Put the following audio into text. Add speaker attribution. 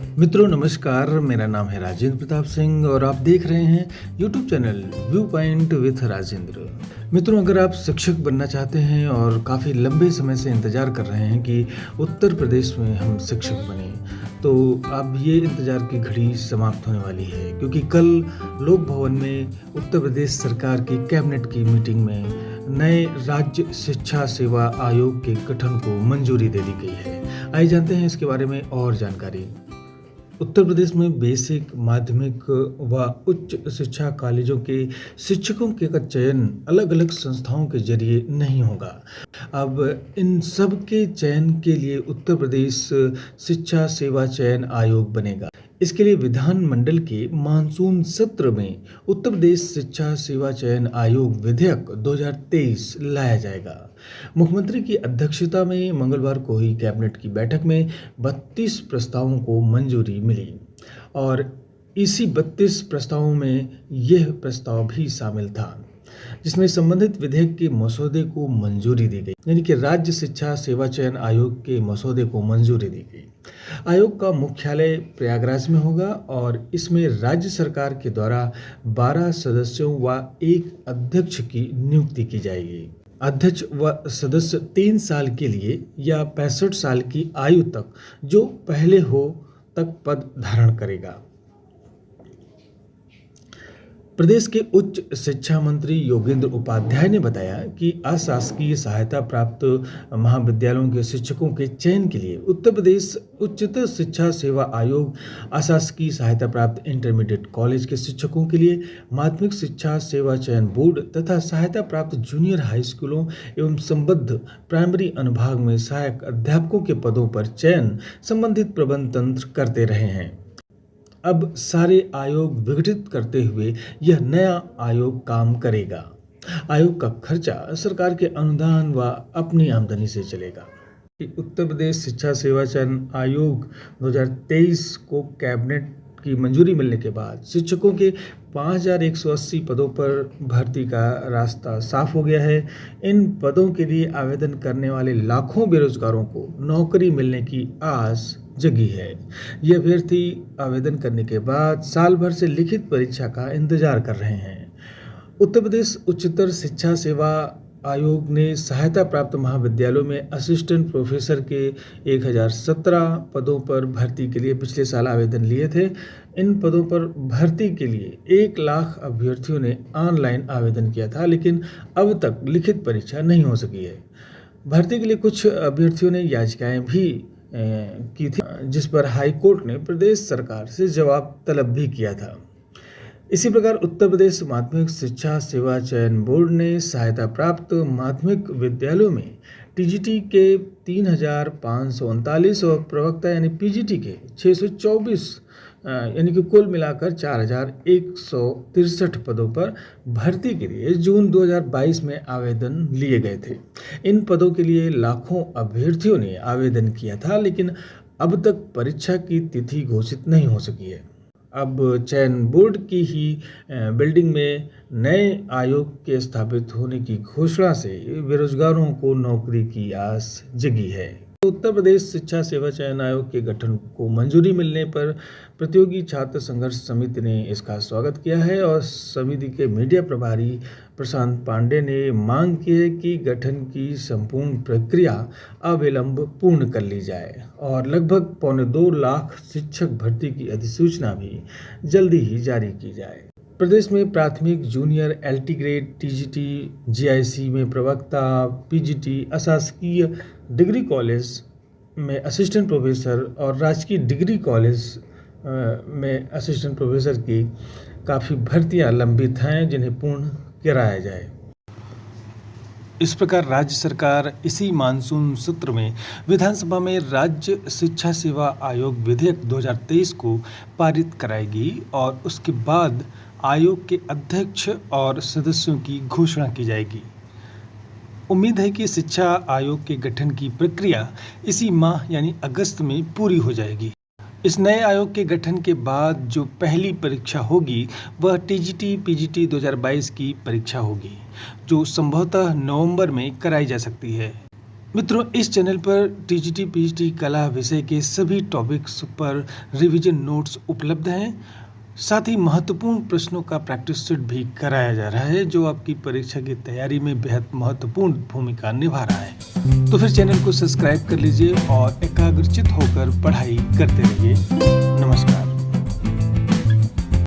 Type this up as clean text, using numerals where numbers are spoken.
Speaker 1: मित्रों नमस्कार, मेरा नाम है राजेंद्र प्रताप सिंह और आप देख रहे हैं YouTube channel view point with Rajendra. मित्रों, अगर आप शिक्षक बनना चाहते हैं और काफ़ी लंबे समय से इंतज़ार कर रहे हैं कि उत्तर प्रदेश में हम शिक्षक बने, तो अब ये इंतज़ार की घड़ी समाप्त होने वाली है, क्योंकि कल लोक भवन में उत्तर प्रदेश सरकार की कैबिनेट की मीटिंग में नए राज्य शिक्षा सेवा आयोग के गठन को मंजूरी दे दी गई है। आइए जानते हैं इसके बारे में और जानकारी। उत्तर प्रदेश में बेसिक, माध्यमिक व उच्च शिक्षा कॉलेजों के शिक्षकों का चयन अलग अलग संस्थाओं के जरिए नहीं होगा। अब इन सब के चयन के लिए उत्तर प्रदेश शिक्षा सेवा चयन आयोग बनेगा। इसके लिए विधानमंडल के मानसून सत्र में उत्तर प्रदेश शिक्षा सेवा चयन आयोग विधेयक 2023 लाया जाएगा। मुख्यमंत्री की अध्यक्षता में मंगलवार को हुई कैबिनेट की बैठक में 32 प्रस्तावों को मंजूरी मिली और इसी 32 प्रस्तावों में यह प्रस्ताव भी शामिल था, जिसमें संबंधित विधेयक के मसौदे को मंजूरी दी गई, यानी कि राज्य शिक्षा सेवा चयन आयोग के मसौदे को मंजूरी दी गई। आयोग का मुख्यालय प्रयागराज में होगा और इसमें राज्य सरकार के द्वारा 12 सदस्यों व एक अध्यक्ष की नियुक्ति की जाएगी। अध्यक्ष व सदस्य 3 साल के लिए या 65 साल की आयु तक जो पहले हो तक पद धारण करेगा। प्रदेश के उच्च शिक्षा मंत्री योगेंद्र उपाध्याय ने बताया कि अशासकीय सहायता प्राप्त महाविद्यालयों के शिक्षकों के चयन के लिए उत्तर प्रदेश उच्चतर शिक्षा सेवा आयोग, अशासकीय सहायता प्राप्त इंटरमीडिएट कॉलेज के शिक्षकों के लिए माध्यमिक शिक्षा सेवा चयन बोर्ड तथा सहायता प्राप्त जूनियर हाई स्कूलों एवं संबद्ध प्राइमरी अनुभाग में सहायक अध्यापकों के पदों पर चयन संबंधित प्रबंध तंत्र करते रहे हैं। अब सारे आयोग विघटित करते हुए यह नया आयोग काम करेगा। आयोग का खर्चा सरकार के अनुदान व अपनी आमदनी से चलेगा। उत्तर प्रदेश शिक्षा सेवा चयन आयोग 2023 को कैबिनेट की मंजूरी मिलने के बाद शिक्षकों के 5180 पदों पर भर्ती का रास्ता साफ हो गया है। इन पदों के लिए आवेदन करने वाले लाखों बेरोजगारों को नौकरी मिलने की आस जगी है। ये अभ्यर्थी आवेदन करने के बाद साल भर से लिखित परीक्षा का इंतजार कर रहे हैं। उत्तर प्रदेश उच्चतर शिक्षा सेवा आयोग ने सहायता प्राप्त महाविद्यालयों में असिस्टेंट प्रोफेसर के 1017 पदों पर भर्ती के लिए पिछले साल आवेदन लिए थे। इन पदों पर भर्ती के लिए 1 लाख अभ्यर्थियों ने ऑनलाइन आवेदन किया था, लेकिन अब तक लिखित परीक्षा नहीं हो सकी है। भर्ती के लिए कुछ अभ्यर्थियों ने याचिकाएं भी की थी, जिस पर हाई कोर्ट ने प्रदेश सरकार से जवाब तलब भी किया था। इसी प्रकार उत्तर प्रदेश माध्यमिक शिक्षा सेवा चयन बोर्ड ने सहायता प्राप्त माध्यमिक विद्यालयों में टीजीटी के 3539 और प्रवक्ता यानी पीजीटी के 624 यानी कि कुल मिलाकर 4163 पदों पर भर्ती के लिए जून 2022 में आवेदन लिए गए थे। इन पदों के लिए लाखों अभ्यर्थियों ने आवेदन किया था, लेकिन अब तक परीक्षा की तिथि घोषित नहीं हो सकी है। अब चयन बोर्ड की ही बिल्डिंग में नए आयोग के स्थापित होने की घोषणा से बेरोजगारों को नौकरी की आस जगी है। उत्तर प्रदेश शिक्षा सेवा चयन आयोग के गठन को मंजूरी मिलने पर प्रतियोगी छात्र संघर्ष समिति ने इसका स्वागत किया है और समिति के मीडिया प्रभारी प्रशांत पांडे ने मांग की है कि गठन की संपूर्ण प्रक्रिया अविलंब पूर्ण कर ली जाए और लगभग 2.25 लाख शिक्षक भर्ती की अधिसूचना भी जल्दी ही जारी की जाए। प्रदेश में प्राथमिक, junior, LT grade, TGT, GIC में प्रवक्ता, पीजीटी, अशासकीय डिग्री कॉलेज में असिस्टेंट प्रोफेसर और राजकीय डिग्री कॉलेज में असिस्टेंट प्रोफेसर की काफ़ी भर्तियां लंबित हैं, जिन्हें पूर्ण कराया जाए। इस प्रकार राज्य सरकार इसी मानसून सत्र में विधानसभा में राज्य शिक्षा सेवा आयोग विधेयक 2023 को पारित कराएगी और उसके बाद आयोग के अध्यक्ष और सदस्यों की घोषणा की जाएगी। उम्मीद है कि शिक्षा आयोग के गठन की प्रक्रिया इसी माह यानी अगस्त में पूरी हो जाएगी। इस नए आयोग के गठन के बाद जो पहली परीक्षा होगी वह टीजीटी पीजीटी 2022 की परीक्षा होगी, जो संभवतः नवंबर में कराई जा सकती है। मित्रों, इस चैनल पर टीजीटी पीएचडी कला विषय के सभी टॉपिक्स पर रिवीजन नोट्स उपलब्ध हैं। साथ ही महत्वपूर्ण प्रश्नों का प्रैक्टिस सेट भी कराया जा रहा है, जो आपकी परीक्षा की तैयारी में बेहद महत्वपूर्ण भूमिका निभा रहा है। तो फिर चैनल को सब्सक्राइब कर लीजिए और एकाग्रचित होकर पढ़ाई करते रहिए।